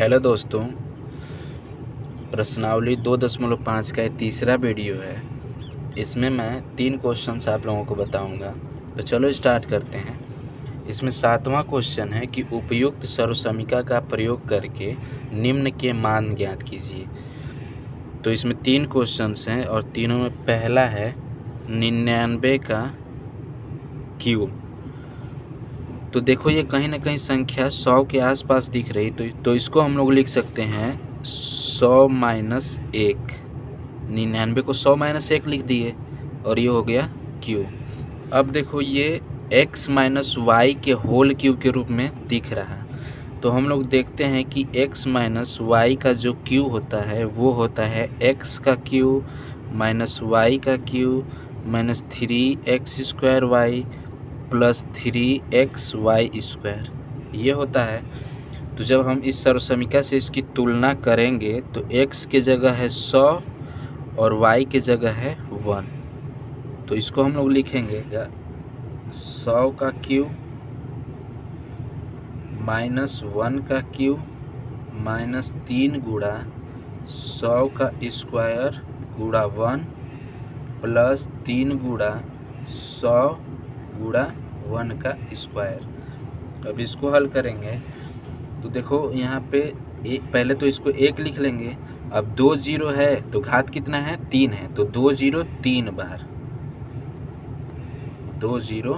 Hello दोस्तों, प्रश्नावली 2.5 का ये तीसरा वीडियो है। इसमें मैं 3 क्वेश्चंस आप लोगों को बताऊंगा। तो चलो स्टार्ट करते हैं। इसमें 7वां क्वेश्चन है कि उपयुक्त सर्वसमीका का प्रयोग करके निम्न के मान ज्ञात कीजिए। तो इसमें 3 क्वेश्चंस हैं और तीनों में पहला है 99 का क्यूब। तो देखो ये कहीं ना कहीं संख्या 100 के आसपास दिख रही, तो इसको हम लोग लिख सकते हैं 100 माइनस 1। 99 को 100 माइनस 1 लिख दिए और ये हो गया क्यू। अब देखो ये x माइनस वाई के होल क्यू के रूप में दिख रहा है। तो हम लोग देखते हैं कि x माइनस वाई का जो क्यू होता है वो होता है x का क्यू माइनस वाई का cube minus 3x square Y plus 3x Y square, ये होता है। तो जब हम इस सर्वसमीका से इसकी तुलना करेंगे तो x के जगह है 100 और y के जगह है 1। तो इसको हम लोग लिखेंगे 100 का क्यू माइनस 1 का क्यू माइनस 3 गुणा 100 का स्क्वायर गुणा 1 प्लस 3 गुणा 100 गुणा 1 का स्क्वायर। अब इसको हल करेंगे तो देखो यहाँ पे पहले तो इसको 1 लिख लेंगे। अब 2 जीरो है तो घात कितना है 3 है, तो 2 जीरो 3 बार, 2 जीरो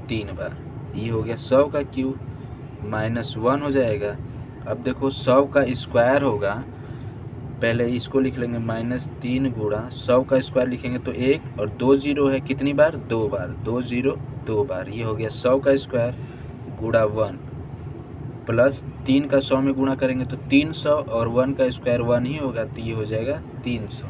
3 बार। ये हो गया 100 का क्यू माइनस 1 हो जाएगा। अब देखो 100 का स्क्वायर होगा, पहले इसको लिख लेंगे माइनस 3 गुणा 100 का स्क्वायर लिखेंगे तो 1 और 2 जीरो है कितनी बार 2 बार, 2 जीरो 2 बार। ये हो गया 100 का स्क्वायर गुणा 1 प्लस 3 का 100 में गुणा करेंगे तो 300 और 1 का स्क्वायर 1 ही होगा, तो ये हो जाएगा 300।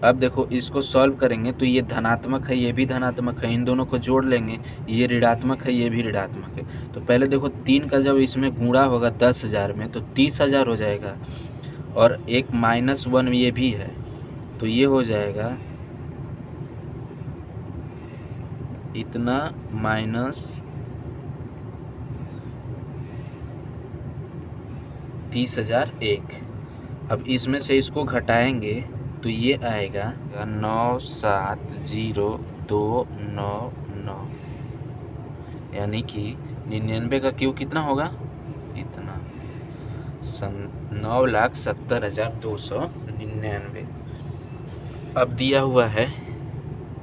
अब देखो इसको सॉल्व करेंगे तो ये धनात्मक है, ये भी धनात्मक है, इन दोनों को जोड़ लेंगे, ये ऋणात्मक है, ये भी ऋणात्मक है। तो पहले देखो 3 का जब इसमें गुणा होगा 10,000 में तो 30,000 हो जाएगा, और एक माइनस 1 ये भी है तो ये हो जाएगा इतना माइनस 30,001। अब इसमें से इसको घटाएंगे तो ये आएगा 97029, यानी कि 99 का क्यू कितना होगा, इतना 9,70,299। अब दिया हुआ है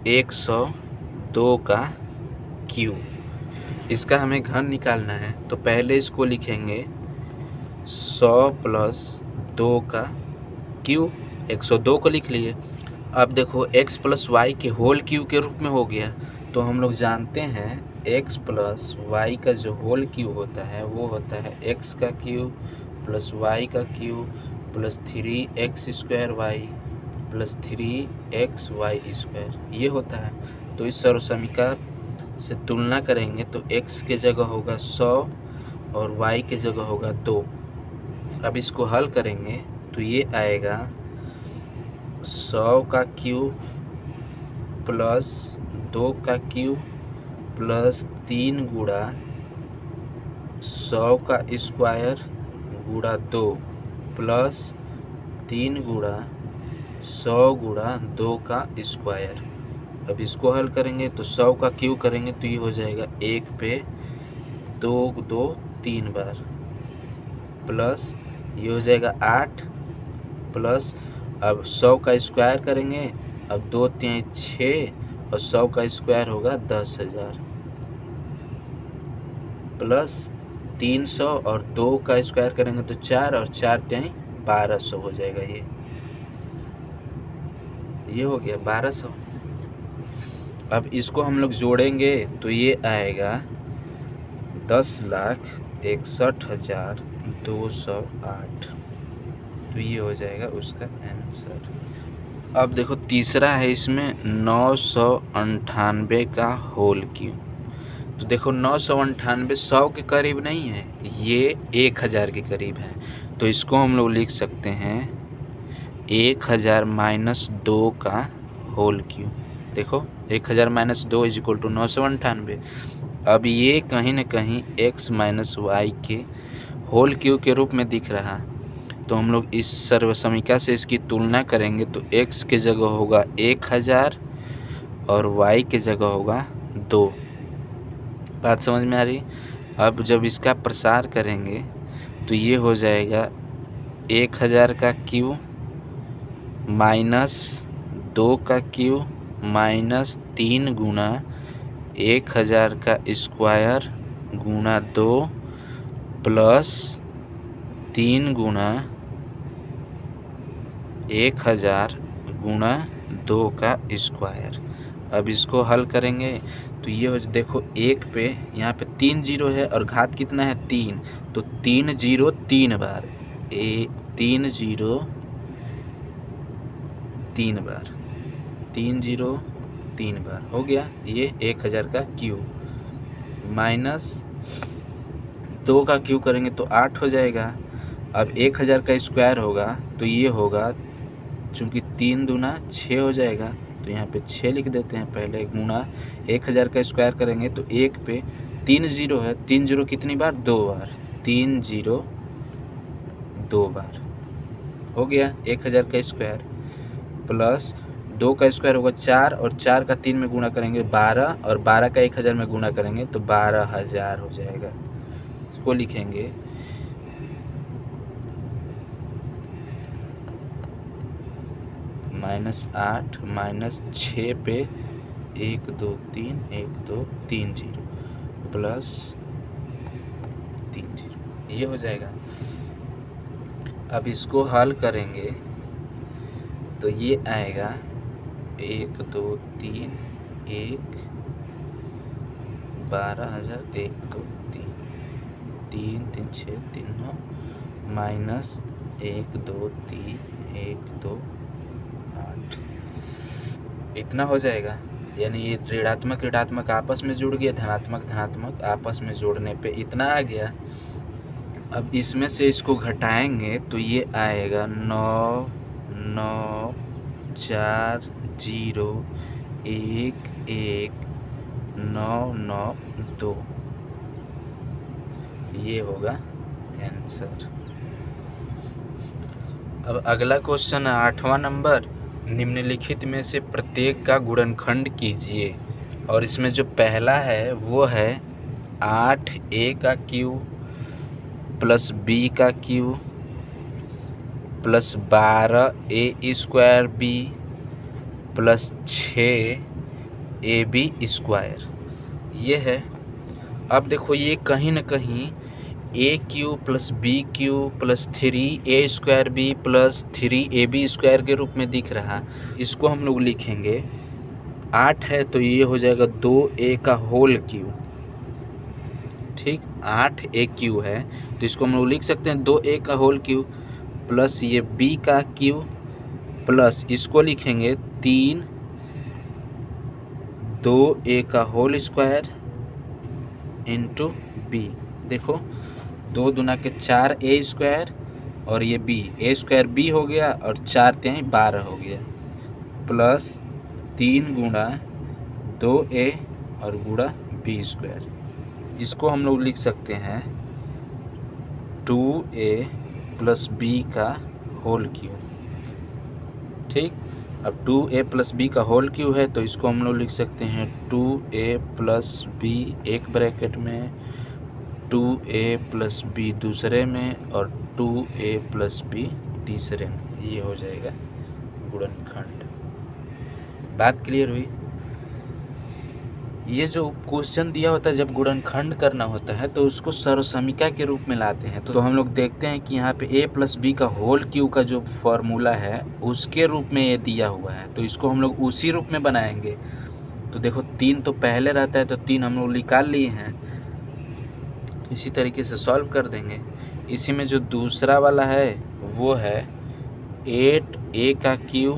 102 का क्यू, इसका हमें घन निकालना है। तो पहले इसको लिखेंगे 100 प्लस 2 का क्यू, 102 को लिख लिए। अब देखो x प्लस वाई के होल क्यू के रूप में हो गया। तो हम लोग जानते हैं x प्लस वाई का जो होल क्यू होता है वो होता है x का क्यू प्लस वाई का cube plus 3x square Y plus 3x Y square, ये होता है। तो इस सर्वसमीका से तुलना करेंगे तो x के जगह होगा 100 और y के जगह होगा 2। अब इसको हल करेंगे तो ये आएगा 100 का क्यू प्लस 2 का क्यू प्लस 3 गुणा 100 का स्क्वायर गुणा 2 प्लस 3 गुणा 100 गुणा 2 का स्क्वायर। अब इसको हल करेंगे तो 100 का क्यू करेंगे तो ये हो जाएगा 1 पे 2 2 3 बार प्लस ये हो जाएगा 8 प्लस अब 100 का स्क्वायर करेंगे, अब 2 3 6 और 100 का स्क्वायर होगा 10,000 प्लस 300 और 2 का स्क्वायर करेंगे तो 4 और 4 3 1200 हो जाएगा। ये हो गया 1200। अब इसको हम लोग जोड़ेंगे तो ये आएगा 10,61,208। तो ये हो जाएगा उसका आंसर। अब देखो तीसरा है इसमें 998 का होल क्यू। तो देखो 998 100 के करीब नहीं है, ये 1000 के करीब है। तो इसको हम लोग लिख सकते हैं 1000 माइनस 2 का होल क्यू। देखो 1000 माइनस 2 इज इक्वल टू 998। अब ये कहीं ना कहीं x माइनस वाई के होल क्यू के रूप में दिख रहा, तो हम लोग इस सर्वसमीका से इसकी तुलना करेंगे तो x के जगह होगा 1000 और y के जगह होगा 2। बात समझ में आ रही? अब जब इसका प्रसार करेंगे तो ये हो जाएगा 1000 का क्यू माइनस 2 का क्यू माइनस 3 गुना 1000 का स्क्वायर गुना 2 प्लस 3 गुना 1000 गुना 2 का स्क्वायर। अब इसको हल करेंगे तो ये हो, देखो एक पे यहाँ पे 3 जीरो है और घात कितना है 3, तो 3 जीरो 3 बार, 3 जीरो 3 बार, 3 जीरो 3 बार हो गया ये 1000 का क्यू, माइनस 2 का क्यू करेंगे तो 8 हो जाएगा। अब 1000 का स्क्वायर होगा तो ये होगा, चूँकि 3 दूना 6 हो जाएगा तो यहाँ पे 6 लिख देते हैं पहले, गुना 1000 का स्क्वायर करेंगे तो एक पे 3 जीरो है, 3 जीरो कितनी बार 2 बार, 3 जीरो 2 बार हो गया 1000 का स्क्वायर, प्लस 2 का स्क्वायर होगा 4 और 4 का 3 में गुणा करेंगे 12 और 12 का 1000 में गुणा करेंगे तो 12000 हो जाएगा। इसको लिखेंगे -8 -6 पे 1 2 3 1 2 3 जीरो प्लस 3 जीरो, ये हो जाएगा। अब इसको हल करेंगे तो ये आएगा 1 2 3 1 12000 1 2 3 3 3 6 3 9 माइनस 1 2 3 1 2 8, इतना हो जाएगा। यानी ये ऋणात्मक ऋणात्मक आपस में जुड़ गया, धनात्मक धनात्मक आपस में जोड़ने पे इतना आ गया। अब इसमें से इसको घटाएंगे तो ये आएगा 9 9 4 0 1 1 9 9 2, ये होगा आंसर। अब अगला क्वेश्चन है 8वां नंबर, निम्नलिखित में से प्रत्येक का गुणनखंड कीजिए। और इसमें जो पहला है वो है 8a का क्यू प्लस b का cube plus 12a square b plus 6ab square, ये है। अब देखो ये कहीं ना कहीं a cube plus b cube plus 3a square b plus 3ab square के रूप में दिख रहा। इसको हम लोग लिखेंगे 8 है तो ये हो जाएगा 2a का होल क्यू, ठीक, 8a क्यू है तो इसको हम लोग लिख सकते हैं 2a का होल क्यू प्लस ये b का क्यू प्लस इसको लिखेंगे 3 2a का होल स्क्वायर इंटू b। देखो 2 दूना के 4a स्क्वायर और ये b, a स्क्वायर b हो गया और 4 3 12 हो गया, प्लस 3 गुणा 2a और गुणा b स्क्वायर। इसको हम लोग लिख सकते हैं 2a प्लस b का होल क्यू, ठीक। अब 2a प्लस b का होल क्यू है तो इसको हम लोग लिख सकते हैं 2a प्लस b एक ब्रैकेट में, 2a प्लस b दूसरे में और 2a प्लस b तीसरे में, ये हो जाएगा गुणनखंड। बात क्लियर हुई? ये जो क्वेश्चन दिया होता है जब गुणनखंड करना होता है तो उसको सर्वसमीका के रूप में लाते हैं। तो हम लोग देखते हैं कि यहाँ पे a प्लस बी का होल क्यू का जो फॉर्मूला है उसके रूप में ये दिया हुआ है, तो इसको हम लोग उसी रूप में बनाएंगे। तो देखो 3 तो पहले रहता है तो 3 हम लोग निकाल लिए हैं, तो इसी तरीके से सॉल्व कर देंगे। इसी में जो दूसरा वाला है वो है 8a का क्यू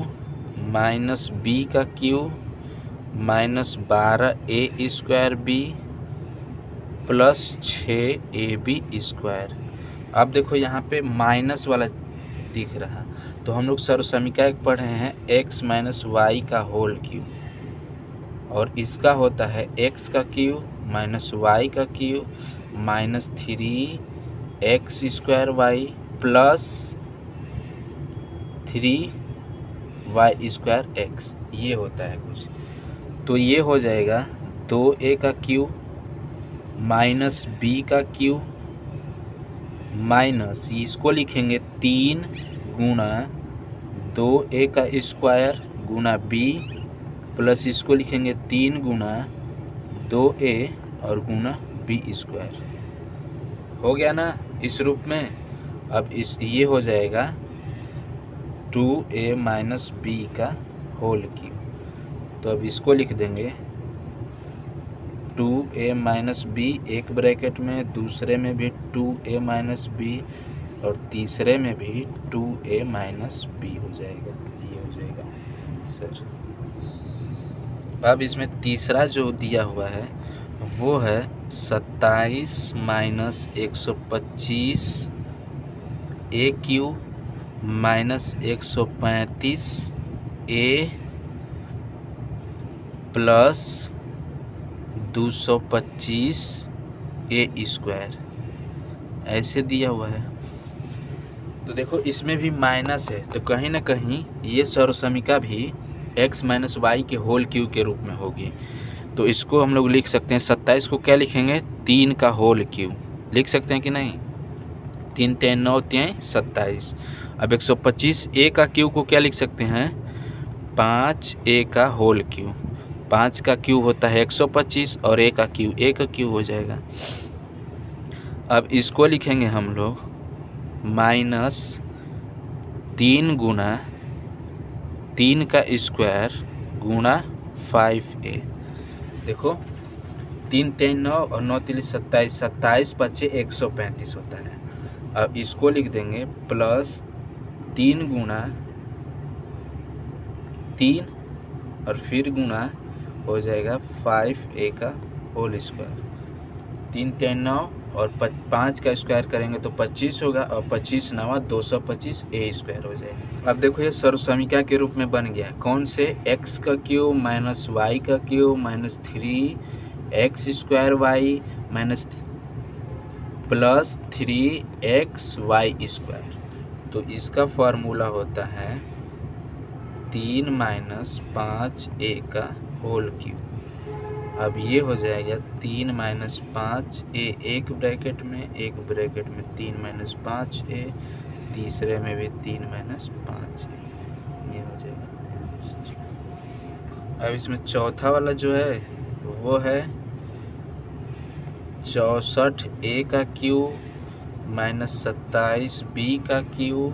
माइनस b का cube minus 12a square b plus 6ab square. अब देखो यहाँ पे माइनस वाला दिख रहा, तो हम लोग सर्वसमीका पढ़े हैं x माइनस वाई का होल क्यू, और इसका होता है x का क्यू माइनस वाई का cube minus 3 X square Y plus 3 Y square X, ये होता है कुछ। तो ये हो जाएगा 2a का क्यू माइनस b का क्यू माइनस इसको लिखेंगे 3 गुना 2a का स्क्वायर गुना b प्लस इसको लिखेंगे 3 गुना 2a और गुना b स्क्वायर। हो गया ना इस रूप में। अब ये हो जाएगा 2a माइनस b का होल क्यूब। तो अब इसको लिख देंगे 2a माइनस b, एक ब्रैकेट में, दूसरे में भी 2a माइनस b और तीसरे में भी 2a माइनस b हो जाएगा। ये हो जाएगा सर। अब इसमें तीसरा जो दिया हुआ है वो है 27 minus 125 a Q minus 135 a plus 225 a square, ऐसे दिया हुआ है। तो देखो इसमें भी माइनस है, तो कहीं ना कहीं ये सर्वसमीका भी x माइनस वाई के होल क्यूब के रूप में होगी। तो इसको हम लोग लिख सकते हैं 27 को क्या लिखेंगे 3 का होल क्यूब लिख सकते हैं कि नहीं। 3 3 9 3 27। अब 125 a का क्यूब को क्या लिख सकते हैं 5a का होल क्यूब। 5 का क्यूब होता है 125 और a का क्यूब हो जाएगा। अब इसको लिखेंगे हम लोग माइनस 3 गुना 3 का स्क्वायर गुना 5a। देखो 3 3 9 और 9 3 27, 27 5 135 होता है। अब इसको लिख देंगे प्लस 3 गुना 3 और फिर गुना हो जाएगा 5a का होल स्क्वायर। 3 3 9 और 5 का स्क्वायर करेंगे तो 25 होगा और 25 9 225 a स्क्वायर हो जाएगा। अब देखो ये सर्वसमीका के रूप में बन गया। कौन से x का क्यूब माइनस वाई का cube minus 3x square Y minus plus 3x Y square. तो इसका फॉर्मूला होता है 3 माइनस 5a का होल क्यूब। अब ये हो जाएगा 3 माइनस 5a, एक ब्रैकेट में 3 माइनस 5a, तीसरे में भी 3 माइनस 5a, ये हो जाएगा। अब इसमें चौथा वाला जो है वो है 64a का क्यूब माइनस 27b का cube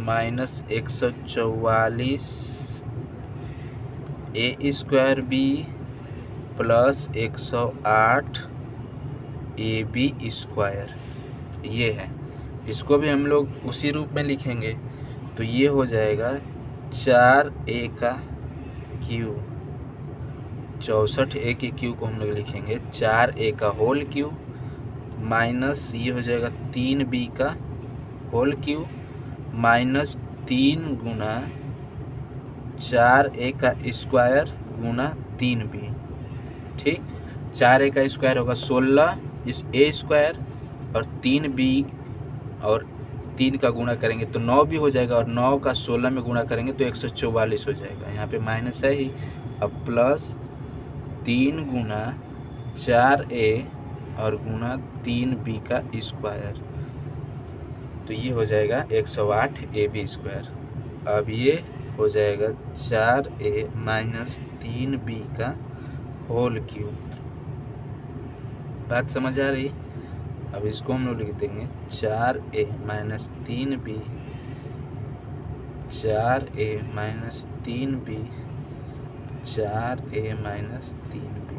minus 144 a square b plus 108 ab square, ये है। इसको भी हम लोग उसी रूप में लिखेंगे। तो ये हो जाएगा 4a का क्यूब, 64a के क्यूब को हम लोग लिखेंगे 4a का होल क्यूब माइनस ये हो जाएगा 3b का होल क्यूब माइनस 3 गुना 4a का स्क्वायर गुना 3b। ठीक, 4a का स्क्वायर होगा 16 इस a स्क्वायर और 3b और 3 का गुणा करेंगे तो 9b हो जाएगा और 9 का 16 में गुणा करेंगे तो 144 हो जाएगा। यहाँ पे माइनस है ही। अब प्लस 3 गुना 4a और गुना 3b का स्क्वायर, तो ये हो जाएगा 108 ab स्क्वायर। अब ये हो जाएगा 4a माइनस 3b का होल क्यूब। बात समझ आ रही। अब इसको हम लोग लिख देंगे 4a minus 3b, 4a minus 3b, 4a minus 3b,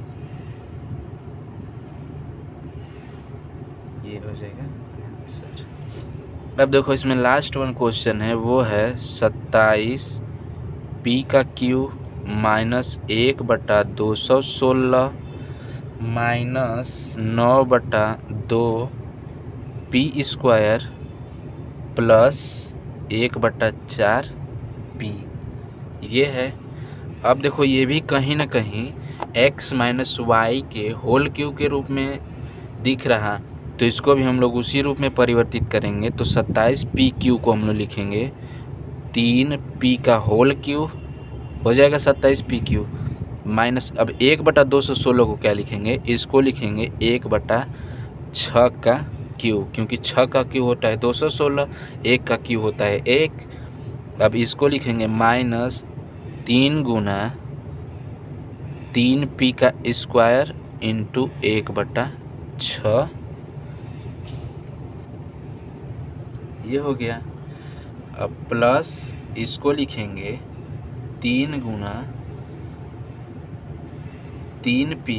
ये हो जाएगा आंसर। अब देखो इसमें लास्ट वन क्वेश्चन है वो है 27p का cube minus 1/216 minus 9/2 p square plus 1/4 p, ये है। अब देखो ये भी कहीं ना कहीं x माइनस वाई के होल क्यूब के रूप में दिख रहा। तो इसको भी हम लोग उसी रूप में परिवर्तित करेंगे। तो 27p³ को हम लोग लिखेंगे 3p का होल क्यूब हो जाएगा 27p³ माइनस अब 1/216 को क्या लिखेंगे, इसको लिखेंगे 1/6 का क्यूब, क्योंकि 6 का क्यूब होता है 216, 1 का क्यूब होता है 1। अब इसको लिखेंगे माइनस 3 गुना 3p का स्क्वायर इंटू 1/6, ये हो गया। अब प्लस इसको लिखेंगे 3 गुना 3p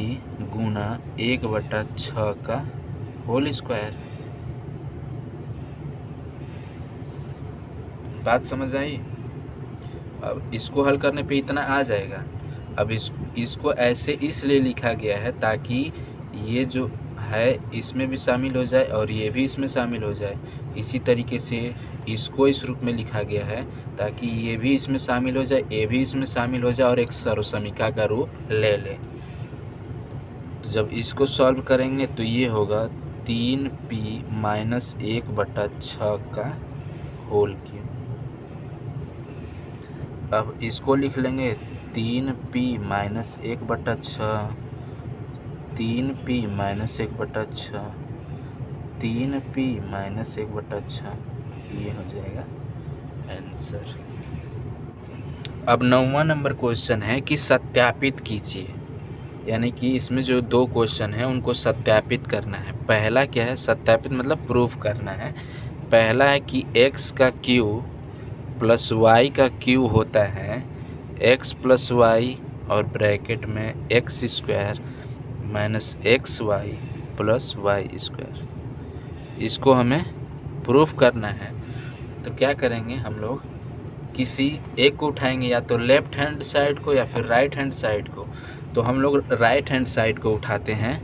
गुना 1/6 का होल स्क्वायर। बात समझ आई? अब इसको हल करने पे इतना आ जाएगा। अब इसको ऐसे इसलिए लिखा गया है ताकि ये जो है इसमें भी शामिल हो जाए और ये भी इसमें शामिल हो जाए। इसी तरीके से इसको इस रूप में लिखा गया है ताकि ये भी इसमें शामिल हो जाए, ये भी इसमें शामिल हो जाए और एक सर्वसमीका का रूप ले ले। तो जब इसको सॉल्व करेंगे तो ये होगा 3p माइनस 1/6 का होल क्यूब। अब इसको लिख लेंगे 3p minus 1/6, 3p minus 1/6, 3p minus 1/6, ये हो जाएगा आंसर। अब 9वां नंबर क्वेश्चन है कि सत्यापित कीजिए, यानी कि इसमें जो 2 क्वेश्चन है उनको सत्यापित करना है। पहला क्या है, सत्यापित मतलब प्रूफ करना है। पहला है कि x का क्यूब प्लस y का क्यूब होता है x प्लस y और ब्रैकेट में x square minus XY plus y square. इसको हमें प्रूफ करना है। तो क्या करेंगे, हम लोग किसी एक को उठाएंगे, या तो लेफ्ट हैंड साइड को या फिर राइट हैंड साइड को। तो हम लोग राइट हैंड साइड को उठाते हैं।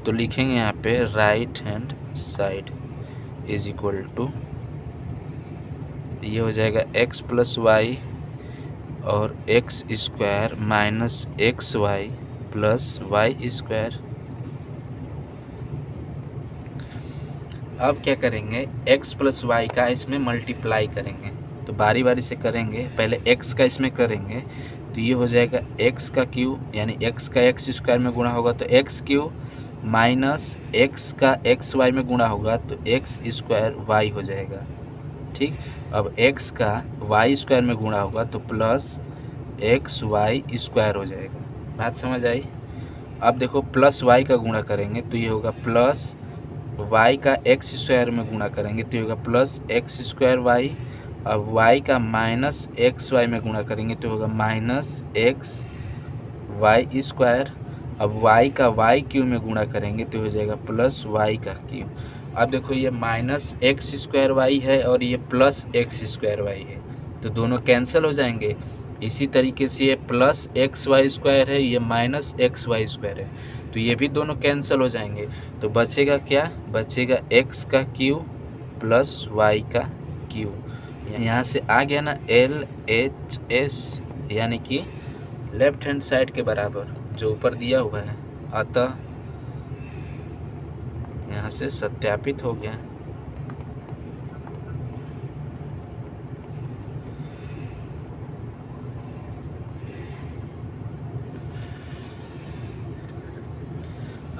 तो लिखेंगे यहाँ पे right hand side is equal to, ये हो जाएगा x प्लस वाई और x square minus XY plus y square. अब क्या करेंगे, x प्लस वाई का इसमें मल्टीप्लाई करेंगे। तो बारी बारी से करेंगे, पहले x का इसमें करेंगे तो ये हो जाएगा x का क्यूब, यानी x का x स्क्वायर में गुणा होगा तो x क्यूब माइनस x का XY में गुणा होगा तो x स्क्वायर y हो जाएगा। ठीक, अब x का y स्क्वायर में गुणा होगा तो प्लस XY स्क्वायर हो जाएगा। बात समझ आई? अब देखो प्लस y का गुणा करेंगे तो ये होगा प्लस y का x स्क्वायर में गुणा करेंगे तो ये होगा प्लस x स्क्वायर y। अब y का माइनस XY में गुणा करेंगे तो होगा माइनस XY स्क्वायर। अब y का y क्यूब में गुणा करेंगे तो हो जाएगा प्लस y का क्यूब। अब देखो ये माइनस x स्क्वायर वाई है और ये प्लस x स्क्वायर वाई है, तो दोनों कैंसिल हो जाएंगे। इसी तरीके से ये प्लस XY स्क्वायर है, ये माइनस XY स्क्वायर है, तो ये भी दोनों कैंसिल हो जाएंगे। तो बचेगा क्या, बचेगा x का क्यूब प्लस y का क्यूब। यहाँ से आ गया ना LHS, यानी कि लेफ्ट हैंड साइड के बराबर जो ऊपर दिया हुआ है। अतः यहाँ से सत्यापित हो गया।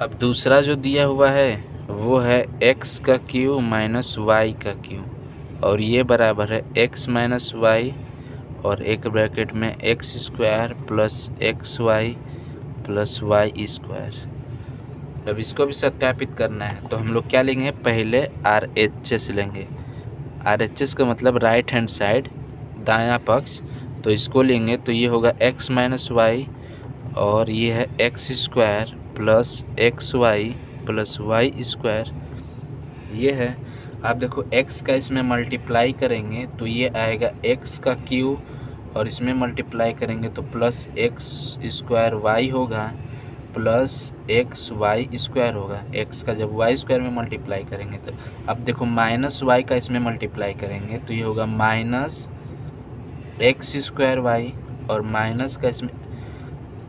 अब दूसरा जो दिया हुआ है वो है x का क्यूब माइनस y का क्यूब, और ये बराबर है x माइनस वाई और एक ब्रैकेट में x square plus XY plus y square. अब इसको भी सत्यापित करना है तो हम लोग क्या लेंगे, पहले RHS लेंगे। RHS का मतलब राइट हैंड साइड, दायां पक्ष। तो इसको लेंगे तो ये होगा x माइनस वाई और ये है x square plus XY plus y square, ये है। आप देखो x का इसमें मल्टीप्लाई करेंगे तो ये आएगा x का क्यूब और इसमें मल्टीप्लाई करेंगे तो प्लस x स्क्वायर y होगा प्लस XY स्क्वायर होगा। x का जब y स्क्वायर में मल्टीप्लाई करेंगे तो अब देखो माइनस y का इसमें मल्टीप्लाई करेंगे तो ये होगा माइनस x स्क्वायर y और माइनस का इसमें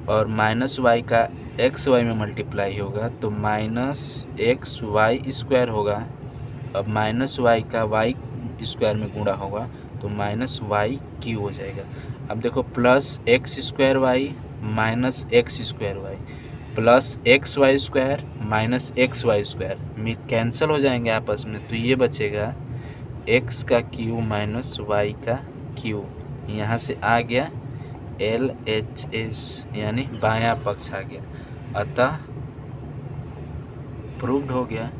और माइनस y का एक्स वाई में मल्टीप्लाई होगा तो माइनस एक्स वाई स्क्वायर होगा। अब माइनस वाई का वाई स्क्वायर में गुणा होगा तो माइनस वाई क्यू हो जाएगा। अब देखो plus X square Y minus X square Y plus X Y square minus X Y square में कैंसिल हो जाएंगे आपस में, तो ये बचेगा एक्स का क्यू माइनस वाई का क्यू। यहाँ से आ गया LHS यानी बायां पक्ष आ गया, अतः प्रूव्ड हो गया।